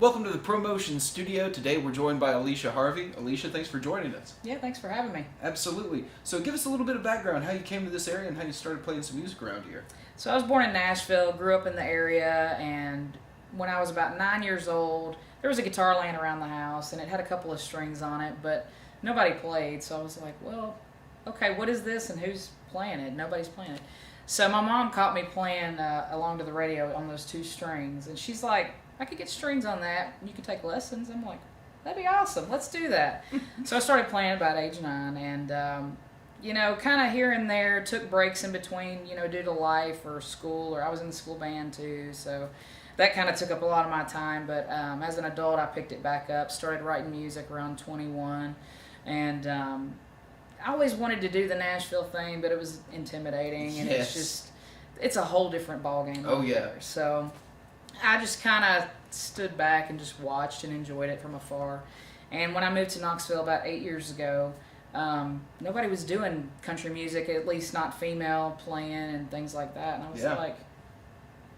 Welcome to the ProMotion studio. Today we're joined by Alicia Harvey. Alicia, thanks for joining us. Yeah, thanks for having me. Absolutely. So give us a little bit of background, how you came to this area and how you started playing some music around here. So I was born in Nashville, grew up in the area, and when I was about 9 years old, there was a guitar laying around the house, and it had a couple of strings on it, but nobody played, so I was like, well, okay, what is this and who's playing it? Nobody's playing it. So my mom caught me playing along to the radio on those two strings, and she's like, I could get strings on that. You could take lessons. I'm like, that'd be awesome. Let's do that. So I started playing about age 9, and kind of here and there, took breaks in between, due to life or school, or I was in the school band too. So that kind of took up a lot of my time. But as an adult, I picked it back up, started writing music around 21, and I always wanted to do the Nashville thing, but it was intimidating, and it's a whole different ballgame. Oh yeah. There. So I just kind of stood back and just watched and enjoyed it from afar. And when I moved to Knoxville about 8 years ago, nobody was doing country music, at least not female playing and things like that. And I was like,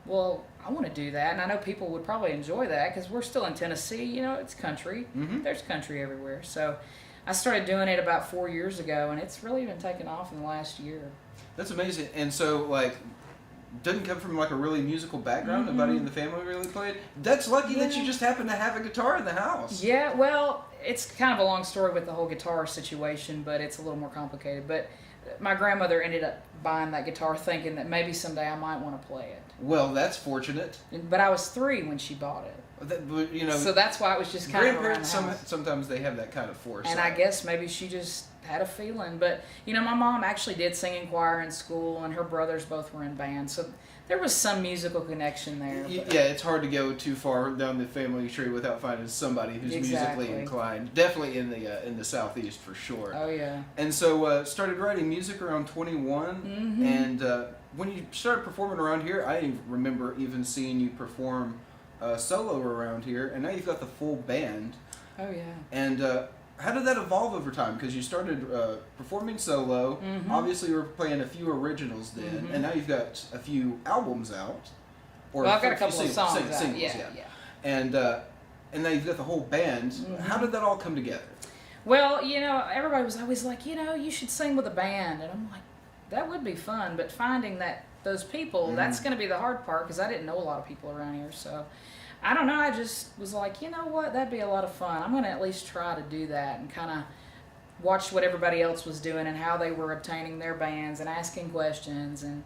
well, I want to do that. And I know people would probably enjoy that because we're still in Tennessee. It's country. Mm-hmm. There's country everywhere. So I started doing it about 4 years ago, and it's really been taking off in the last year. That's amazing. And so, doesn't come from a really musical background. Mm-hmm. Nobody in the family really played. That's lucky that you just happen to have a guitar in the house. Yeah, well, it's kind of a long story with the whole guitar situation, but it's a little more complicated. But my grandmother ended up buying that guitar thinking that maybe someday I might want to play it. Well, that's fortunate. But I was 3 when she bought it. So that's why it was just kind of around the house. Sometimes they have that kind of force. And I guess maybe she just had a feeling. But, my mom actually did sing in choir in school, and her brothers both were in bands. So there was some musical connection there. Yeah, it's hard to go too far down the family tree without finding somebody who's musically inclined. Definitely in the Southeast for sure. Oh, yeah. And so started writing music around 21. Mm-hmm. And when you started performing around here, I remember even seeing you perform solo around here, and now you've got the full band. Oh, yeah. And how did that evolve over time? Because you started performing solo. Mm-hmm. Obviously, you were playing a few originals then, mm-hmm. and now you've got a few albums out. Or I've got a couple of songs out. Singles, yeah. And now you've got the whole band. Mm-hmm. How did that all come together? Well, everybody was always like, you should sing with a band, and I'm like, that would be fun, but finding those people, mm-hmm. that's going to be the hard part, because I didn't know a lot of people around here, so I don't know, I just was like, you know what, that'd be a lot of fun. I'm going to at least try to do that and kind of watch what everybody else was doing and how they were obtaining their bands and asking questions. And,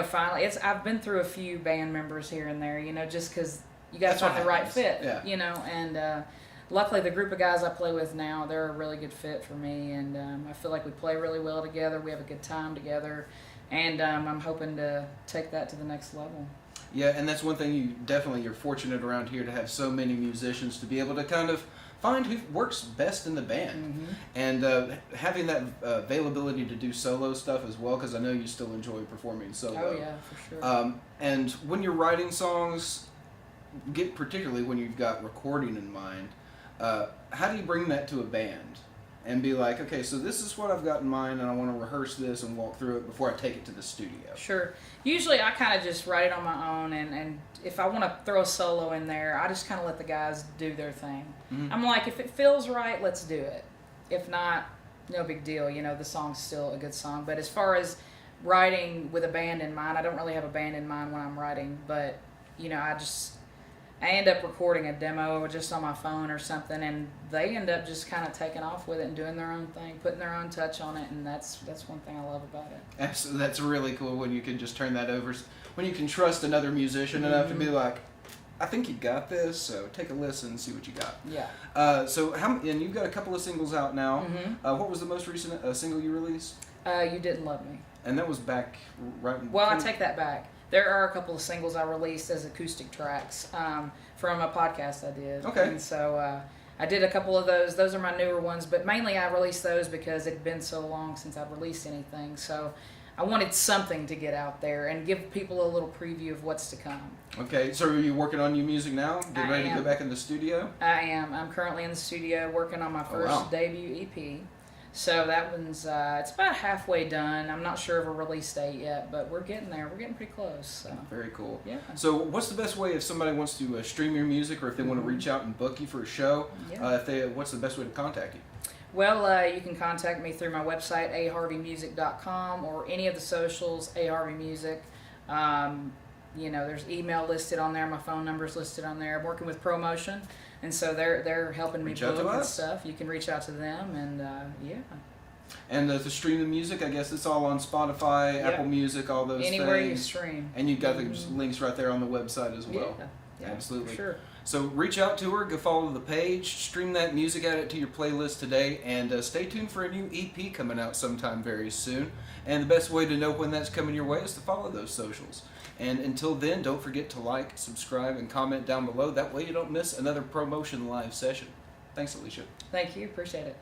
finally, I've been through a few band members here and there, just because you got to find the right fit, and luckily the group of guys I play with now, they're a really good fit for me, and I feel like we play really well together, we have a good time together, and I'm hoping to take that to the next level. Yeah, and that's one thing you're fortunate around here to have so many musicians to be able to kind of find who works best in the band. Mm-hmm. And having that availability to do solo stuff as well, because I know you still enjoy performing solo. Oh yeah, for sure. And when you're writing songs, particularly when you've got recording in mind, how do you bring that to a band? And be like, okay, so this is what I've got in mind, and I want to rehearse this and walk through it before I take it to the studio. Sure. Usually I kind of just write it on my own, and if I want to throw a solo in there, I just kind of let the guys do their thing. Mm-hmm. I'm like, if it feels right, let's do it. If not, no big deal. The song's still a good song. But as far as writing with a band in mind, I don't really have a band in mind when I'm writing, but, I end up recording a demo just on my phone or something, and they end up just kind of taking off with it and doing their own thing, putting their own touch on it, and that's one thing I love about it. That's really cool when you can just turn that over, when you can trust another musician mm-hmm. enough to be like, I think you got this, so take a listen and see what you got. Yeah. And you've got a couple of singles out now. Mm-hmm. What was the most recent single you released? You Didn't Love Me. And that was back right in... Well, I take that back. There are a couple of singles I released as acoustic tracks from a podcast I did. Okay. And so I did a couple of those. Those are my newer ones, but mainly I released those because it had been so long since I've released anything. So I wanted something to get out there and give people a little preview of what's to come. Okay, so are you working on new music now? Getting ready to go back in the studio? I am. I'm currently in the studio working on my first debut EP. So that one's it's about halfway done. I'm not sure of a release date yet, but we're getting there. We're getting pretty close. So. Very cool. Yeah. So what's the best way if somebody wants to stream your music, or if they want to reach out and book you for a show? Yeah. What's the best way to contact you? Well, you can contact me through my website, aharveymusic.com, or any of the socials, aharveymusic. There's email listed on there. My phone number's listed on there. I'm working with ProMotion, and so they're helping me book and stuff. You can reach out to them, and yeah. And to stream the music, I guess it's all on Spotify, Apple Music, all those Anywhere things. you stream. And you've got the links right there on the website as well. Yeah, absolutely. Sure. So reach out to her, go follow the page, stream that music, add it to your playlist today, and stay tuned for a new EP coming out sometime very soon. And the best way to know when that's coming your way is to follow those socials. And until then, don't forget to like, subscribe, and comment down below. That way you don't miss another ProMotion live session. Thanks, Alicia. Thank you. Appreciate it.